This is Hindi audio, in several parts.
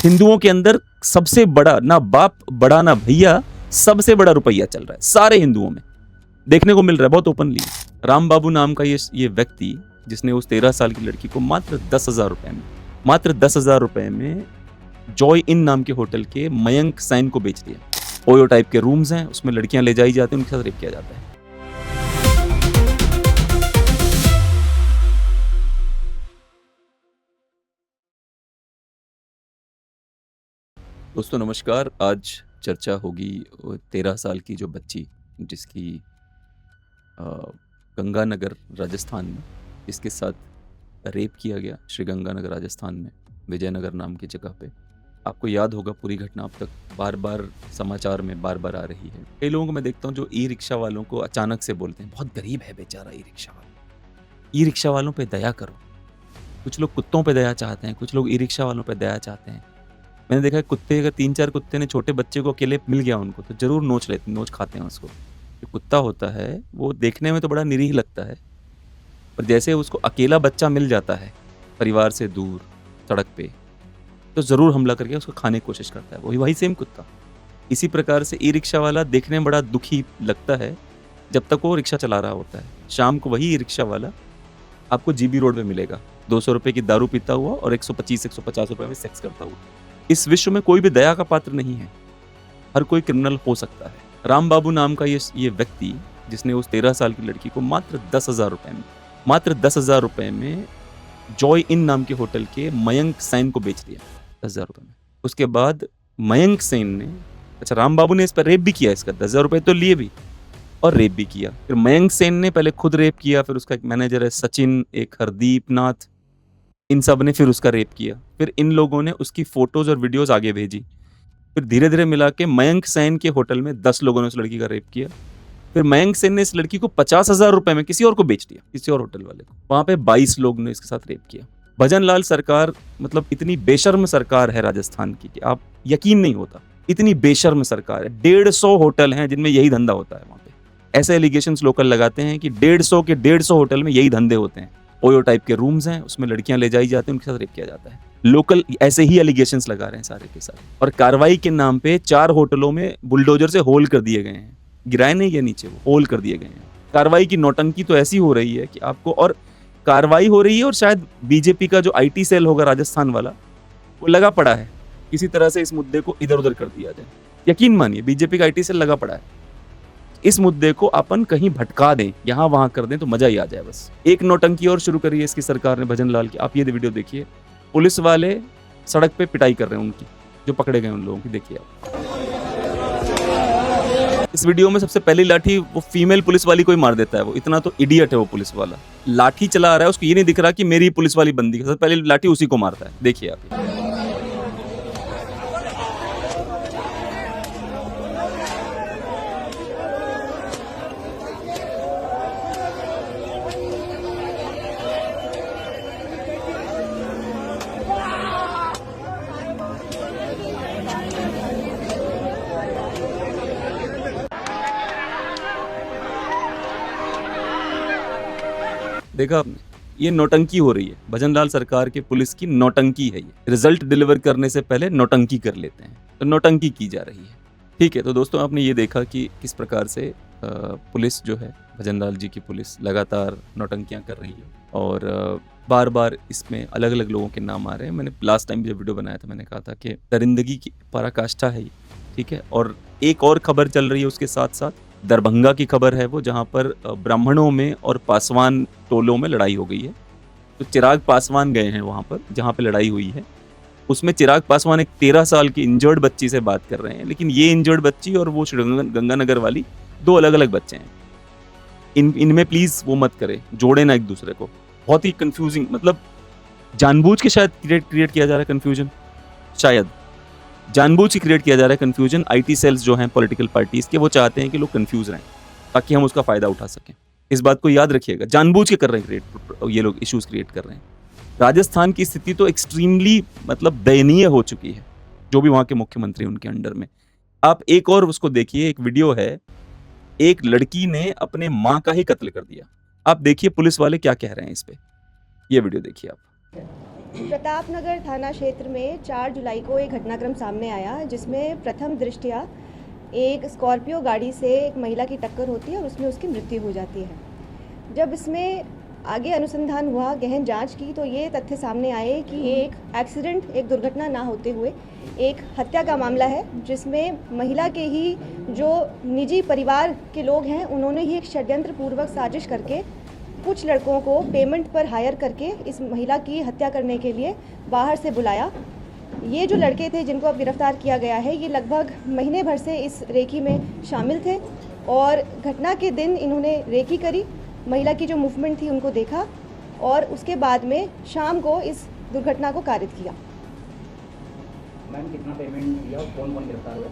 हिंदुओं के अंदर सबसे बड़ा, ना बाप बड़ा ना भैया, सबसे बड़ा रुपया चल रहा है सारे हिंदुओं में, देखने को मिल रहा है बहुत ओपनली। राम बाबू नाम का ये व्यक्ति जिसने उस 13 साल की लड़की को मात्र 10,000 रुपए में जॉय इन नाम के होटल के मयंक सैन को बेच दिया। ओयो टाइप के रूम्स हैं, उसमें लड़कियां ले जाई जाती हैं, उनके साथ रेप किया जाता है। दोस्तों नमस्कार। आज चर्चा होगी 13 साल की जो बच्ची जिसकी गंगानगर राजस्थान में इसके साथ रेप किया गया, श्री गंगानगर राजस्थान में विजयनगर नाम की जगह पे। आपको याद होगा पूरी घटना अब तक बार बार समाचार में बार बार आ रही है। कई लोगों को मैं देखता हूँ जो ई रिक्शा वालों को अचानक से बोलते हैं बहुत गरीब है बेचारा ई रिक्शा वाला, ई रिक्शा वालों पे दया करो। कुछ लोग कुत्तों पे दया चाहते हैं, कुछ लोग ई रिक्शा वालों पे दया चाहते हैं। मैंने देखा है कुत्ते, अगर 3-4 कुत्ते ने छोटे बच्चे को अकेले मिल गया उनको तो जरूर नोच खाते हैं उसको। जो कुत्ता होता है वो देखने में तो बड़ा निरीह लगता है, पर जैसे उसको अकेला बच्चा मिल जाता है परिवार से दूर सड़क पे, तो ज़रूर हमला करके उसको खाने की कोशिश करता है। वही सेम कुत्ता। इसी प्रकार से ई रिक्शा वाला देखने में बड़ा दुखी लगता है जब तक वो रिक्शा चला रहा होता है। शाम को वही ई रिक्शा वाला आपको जीबी रोड में मिलेगा 200 रुपये की दारू पीता हुआ और 125-150 रुपये में सेक्स करता हुआ। इस विश्व में कोई भी दया का पात्र नहीं है, हर कोई क्रिमिनल हो सकता है। राम बाबू नाम का ये व्यक्ति जिसने उस 13 साल की लड़की को मात्र 10,000 रुपये में जॉय इन नाम के होटल के मयंक सैन को बेच दिया 10,000 रुपये में। उसके बाद मयंक सैन ने, अच्छा राम बाबू ने इस पर रेप भी किया, इसका 10,000 रुपये तो लिए भी और रेप भी किया। फिर मयंक सैन ने पहले खुद रेप किया, फिर उसका एक मैनेजर है सचिन, एक हरदीप नाथ, इन सब ने फिर उसका रेप किया। फिर इन लोगों ने उसकी फोटोज और वीडियोस आगे भेजी। फिर धीरे धीरे मिला के मयंक सैन के होटल में 10 लोगों ने उस लड़की का रेप किया। फिर मयंक सैन ने इस लड़की को 50,000 रुपए में किसी और को बेच दिया, किसी और होटल वाले को। वहां पे 22 लोग ने इसके साथ रेप किया। भजन लाल सरकार, मतलब इतनी बेशर्म सरकार है राजस्थान की कि आप यकीन नहीं होता, इतनी बेशर्म सरकार है। 150 होटल हैं जिनमें यही धंधा होता है। वहां पे ऐसे एलिगेशंस लोकल लगाते हैं कि 150 होटल में यही धंधे होते हैं। ओयो टाइप के रूम्स हैं, उसमें लड़कियां ले जाई जाती हैं, उनके साथ रेप किया जाता है। लोकल ऐसे ही एलिगेशंस लगा रहे हैं सारे के सारे। और कार्रवाई के नाम पे 4 होटलों में बुलडोजर से होल कर दिए गए हैं, गिराए नहीं गए नीचे, वो होल कर दिए गए हैं। कार्रवाई की नौटंकी तो ऐसी हो रही है कि आपको, और कार्रवाई हो रही है और शायद बीजेपी का जो आईटी सेल होगा राजस्थान वाला वो लगा पड़ा है किसी तरह से इस मुद्दे को इधर उधर कर दिया जाए। यकीन मानिए बीजेपी का आईटी सेल लगा पड़ा है, इस मुद्दे को अपन कहीं भटका दें, यहाँ वहां कर दें तो मजा ही आ जाए बस। एक नौटंकी और शुरू करी है इसकी सरकार ने भजन लाल की। आप ये वीडियो देखिए, पुलिस वाले सड़क पे पिटाई कर रहे हैं उनकी, जो पकड़े गए उन लोगों की। देखिए आप इस वीडियो में सबसे पहली लाठी वो फीमेल पुलिस वाली को ही मार देता है। वो इतना तो इडियट है वो पुलिस वाला, लाठी चला रहा है, उसको ये नहीं दिख रहा कि मेरी पुलिस वाली बंदी, सबसे पहली लाठी उसी को मारता है। देखिए आप देखा आपने, ये नौटंकी हो रही है। भजन लाल सरकार के पुलिस की नौटंकी है ये। रिजल्ट डिलीवर करने से पहले नौटंकी कर लेते हैं, तो नौटंकी की जा रही है। ठीक है, तो दोस्तों आपने ये देखा कि किस प्रकार से पुलिस जो है, भजन लाल जी की पुलिस लगातार नौटंकियां कर रही है और बार बार इसमें अलग अलग लोगों के नाम आ रहे हैं। मैंने लास्ट टाइम जब वीडियो बनाया था मैंने कहा था कि दरिंदगी की पराकाष्ठा है ये, ठीक है। और एक और खबर चल रही है उसके साथ साथ, दरभंगा की खबर है वो, जहां पर ब्राह्मणों में और पासवान टोलों में लड़ाई हो गई है। तो चिराग पासवान गए हैं वहां पर जहां पे लड़ाई हुई है। उसमें चिराग पासवान एक 13 साल की इंजर्ड बच्ची से बात कर रहे हैं, लेकिन ये इंजर्ड बच्ची और वो गंगानगर वाली 2 अलग अलग बच्चे हैं। इनमें प्लीज वो मत करे, जोड़े ना एक दूसरे को। बहुत ही कंफ्यूजिंग, मतलब जानबूझ के शायद क्रिएट किया जा रहा है कंफ्यूजन, शायद जानबूझ के क्रिएट किया जा रहा है कंफ्यूजन। आईटी सेल्स जो हैं पॉलिटिकल पार्टीज के, वो चाहते हैं कि लोग कंफ्यूज रहें ताकि हम उसका फायदा उठा सकें। इस बात को याद रखिएगा, जानबूझ के कर रहे हैं ये लोग इश्यूज क्रिएट कर रहे हैं। राजस्थान की स्थिति तो एक्सट्रीमली, मतलब दयनीय हो चुकी है, जो भी वहां के मुख्यमंत्री उनके अंडर में। आप एक और उसको देखिए, एक वीडियो है, एक लड़की ने अपने माँ का ही कत्ल कर दिया। आप देखिए पुलिस वाले क्या कह रहे हैं इस पे, ये वीडियो देखिए आप। प्रतापनगर थाना क्षेत्र में 4 जुलाई को एक घटनाक्रम सामने आया जिसमें प्रथम दृष्टया एक स्कॉर्पियो गाड़ी से एक महिला की टक्कर होती है और उसमें उसकी मृत्यु हो जाती है। जब इसमें आगे अनुसंधान हुआ, गहन जांच की, तो ये तथ्य सामने आए कि ये एक एक्सीडेंट, एक दुर्घटना ना होते हुए एक हत्या का मामला है, जिसमें महिला के ही जो निजी परिवार के लोग हैं उन्होंने ही एक षड्यंत्र पूर्वक साजिश करके कुछ लड़कों को पेमेंट पर हायर करके इस महिला की हत्या करने के लिए बाहर से बुलाया। ये जो लड़के थे जिनको अब गिरफ्तार किया गया है, ये लगभग महीने भर से इस रेकी में शामिल थे और घटना के दिन इन्होंने रेकी करी, महिला की जो मूवमेंट थी उनको देखा और उसके बाद में शाम को इस दुर्घटना को कारित किया। मैम, कितना पेमेंट दिया और कौन कौन गिरफ्तार हुआ?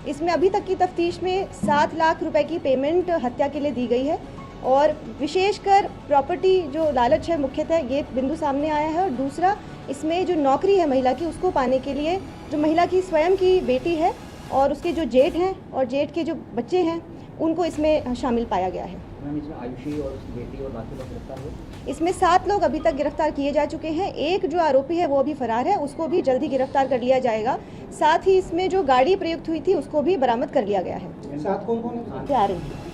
इसमें अभी तक की तफ्तीश में 7 लाख रुपए की पेमेंट हत्या के लिए दी गई है और विशेषकर प्रॉपर्टी जो लालच है मुख्यतः ये बिंदु सामने आया है। और दूसरा, इसमें जो नौकरी है महिला की उसको पाने के लिए जो महिला की स्वयं की बेटी है और उसके जो जेठ हैं और जेठ के जो बच्चे हैं उनको इसमें शामिल पाया गया है। मैम, इसमें आयुषी और उसकी बेटी और बाकी लोग गिरफ्तार हुए? इसमें 7 लोग अभी तक गिरफ्तार किए जा चुके हैं। एक जो आरोपी है वो अभी फरार है, उसको भी जल्दी गिरफ्तार कर लिया जाएगा। साथ ही इसमें जो गाड़ी प्रयुक्त हुई थी उसको भी बरामद कर लिया गया है। साथ कौन कौन आ रही थी।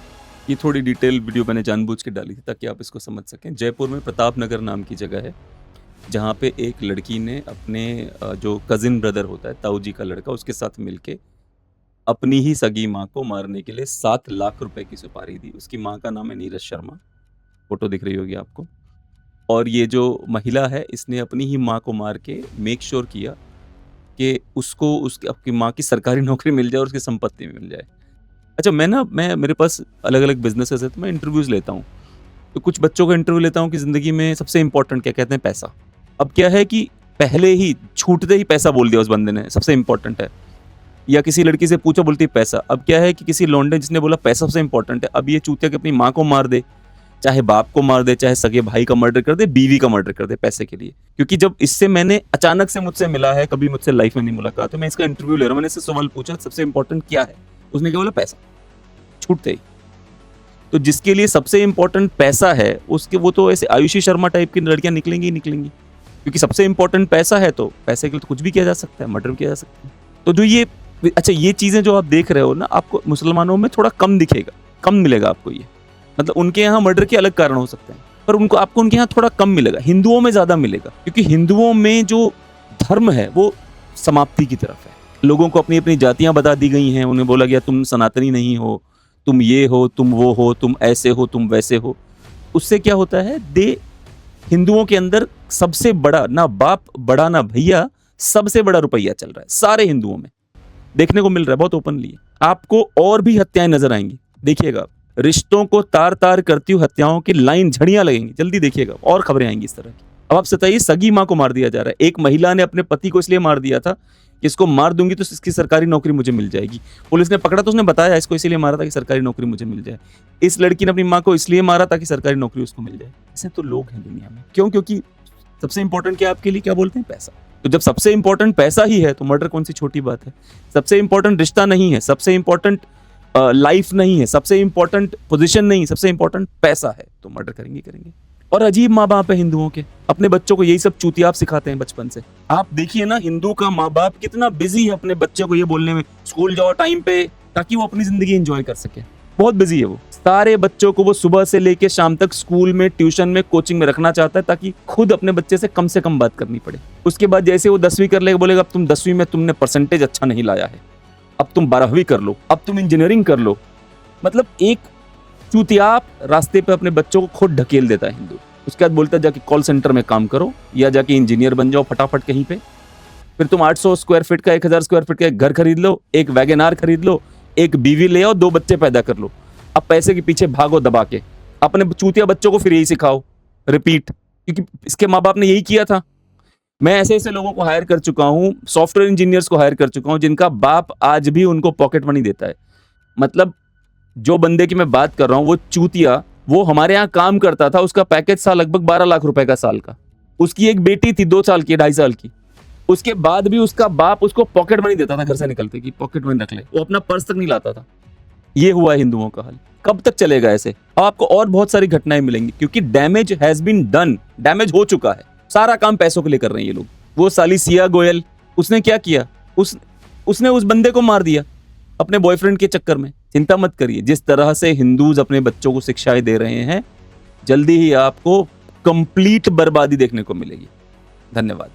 ये थोड़ी डिटेल वीडियो मैंने जानबूझ के डाली थी ताकि आप इसको समझ सकें। जयपुर में प्रतापनगर नाम की जगह है जहाँ पे एक लड़की ने अपने जो कजिन ब्रदर होता है, ताऊ जी का लड़का, उसके साथ मिलके अपनी ही सगी माँ को मारने के लिए 7 लाख रुपए की सुपारी दी। उसकी माँ का नाम है नीरज शर्मा, फोटो दिख रही होगी आपको। और ये जो महिला है इसने अपनी ही माँ को मार के मेक श्योर किया कि उसको उसकी आपकी माँ की सरकारी नौकरी मिल जाए और उसकी संपत्ति में मिल जाए। अच्छा, मैं मेरे पास अलग अलग बिजनेसेस है तो मैं इंटरव्यूज़ लेता हूँ, तो कुछ बच्चों का इंटरव्यू लेता हूँ कि ज़िंदगी में सबसे इंपॉर्टेंट क्या कहते हैं, पैसा। अब क्या है कि पहले ही छूटते ही पैसा बोल दिया उस बंदे ने सबसे इंपॉर्टेंट है, या किसी लड़की से पूछो बोलती है पैसा। अब क्या है कि किसी लौंडे जिसने बोला पैसा सबसे इंपॉर्टेंट है, अब ये चूतिया कि अपनी माँ को मार दे, चाहे बाप को मार दे, चाहे सगे भाई का मर्डर कर दे, बीवी का मर्डर कर दे पैसे के लिए। क्योंकि जब इससे मैंने अचानक से मुझसे मिला है, कभी मुझसे लाइफ में नहीं मुलाकात, तो मैं इसका इंटरव्यू ले रहा हूँ, मैंने इससे सवाल पूछा सबसे इंपॉर्टेंट क्या है, उसने क्या बोला, पैसा। छूटते ही तो जिसके लिए सबसे इंपॉर्टेंट पैसा है उसके वो तो ऐसे आयुषी शर्मा टाइप की लड़कियां निकलेंगी ही निकलेंगी, क्योंकि सबसे इंपॉर्टेंट पैसा है तो पैसे के लिए तो कुछ भी किया जा सकता है, मर्डर किया जा सकता है। तो जो ये अच्छा ये चीजें जो आप देख रहे हो ना, आपको मुसलमानों में थोड़ा कम दिखेगा, कम मिलेगा आपको ये, मतलब उनके यहाँ मर्डर के अलग कारण हो सकते हैं पर आपको उनके यहाँ थोड़ा कम मिलेगा। हिंदुओं में ज्यादा मिलेगा क्योंकि हिंदुओं में जो धर्म है वो समाप्ति की तरफ है। लोगों को अपनी अपनी जातियां बता दी गई हैं, उन्हें बोला गया तुम सनातनी नहीं हो, तुम ये हो, तुम वो हो, तुम ऐसे हो, तुम वैसे हो। उससे क्या होता है, हिंदुओं के अंदर सबसे बड़ा, ना बाप बड़ा ना भैया, सबसे बड़ा रुपया चल रहा है सारे हिंदुओं में, देखने को मिल रहा है बहुत ओपनली। आपको और भी हत्याएं नजर आएंगी, देखिएगा, रिश्तों को तार तार करती हुई हत्याओं की लाइन, झड़ियां लगेंगी, जल्दी देखिएगा और खबरें आएंगी इस तरह की। अब आप बताइए, सगी माँ को मार दिया जा रहा है। एक महिला ने अपने पति को इसलिए मार दिया था कि इसको मार दूंगी तो इसकी सरकारी नौकरी मुझे मिल जाएगी। पुलिस ने पकड़ा तो उसने बताया इसको इसीलिए मारा था कि सरकारी नौकरी मुझे मिल जाए। इस लड़की ने अपनी माँ को इसलिए मारा ताकि सरकारी नौकरी उसको मिल जाए। ऐसे तो लोग हैं दुनिया में। क्यों? क्योंकि सबसे इंपॉर्टेंट क्या आपके लिए, क्या बोलते हैं, पैसा। तो जब सबसे इंपॉर्टेंट पैसा ही है तो मर्डर कौन सी छोटी बात है। सबसे इंपॉर्टेंट रिश्ता नहीं है, सबसे इंपॉर्टेंट लाइफ नहीं है, सबसे इंपॉर्टेंट पोजीशन नहीं, सबसे इंपॉर्टेंट पैसा है, तो मर्डर करेंगे करेंगे। और अजीब माँ बाप है हिंदुओं के, अपने बच्चों को यही सब चूतिया सिखाते हैं बचपन से। आप देखिए ना, हिंदू का माँ बाप कितना बिजी है अपने बच्चे को ये बोलने में स्कूल जाओ टाइम पे, ताकि वो अपनी जिंदगी एंजॉय कर सके। बहुत बिजी है वो, सारे बच्चों को वो सुबह से लेके शाम तक स्कूल में, ट्यूशन में, कोचिंग में रखना चाहता है ताकि खुद अपने बच्चे से कम बात करनी पड़े। उसके बाद जैसे वो 10वीं कर लेगा, बोलेगा अब तुम 10वीं में तुमने परसेंटेज अच्छा नहीं लाया है, अब तुम 12वीं कर लो, अब तुम इंजीनियरिंग कर लो। मतलब एक चूतिया रास्ते पे अपने बच्चों को खुद ढकेल देता है हिंदू। उसके बाद बोलता है जाके कॉल सेंटर में काम करो या जाके इंजीनियर बन जाओ फटाफट कहीं पे। फिर तुम 800 स्क्वायर फीट का, 1000 स्क्वायर फीट का एक घर खरीद लो, एक वैगन खरीद लो, एक बीवी ले आओ, 2 बच्चे पैदा कर लो। अब पैसे के पीछे भागो दबा के, अपने चूतिया बच्चों को फिर यही सिखाओ, रिपीट, क्योंकि इसके माँ बाप ने यही किया था। मैं ऐसे ऐसे लोगों को हायर कर चुका हूँ, सॉफ्टवेयर इंजीनियर्स को हायर कर चुका हूँ जिनका बाप आज भी उनको पॉकेट मनी देता है। मतलब जो बंदे की मैं बात कर रहा हूँ वो चूतिया, वो हमारे यहाँ काम करता था, उसका पैकेज था लगभग 12 लाख रुपए का साल का। उसकी एक बेटी थी 2 साल की, 2.5 साल की। उसके बाद भी उसका बाप उसको पॉकेट मनी देता था घर से निकलते कि पॉकेट मनी रख ले, वो अपना पर्स तक नहीं लाता था। ये हुआ है हिंदुओं का हाल। कब तक चलेगा ऐसे? अब आपको और बहुत सारी घटनाएं मिलेंगी क्योंकि damage has been done, damage हो चुका है। सारा काम पैसों के लिए कर रहे हैं ये लोग। वो साली सिया गोयल, उसने क्या किया, उसने उस बंदे को मार दिया अपने बॉयफ्रेंड के चक्कर में। चिंता मत करिए, जिस तरह से हिंदूज अपने बच्चों को शिक्षाएं दे रहे हैं, जल्दी ही आपको कंप्लीट बर्बादी देखने को मिलेगी। धन्यवाद।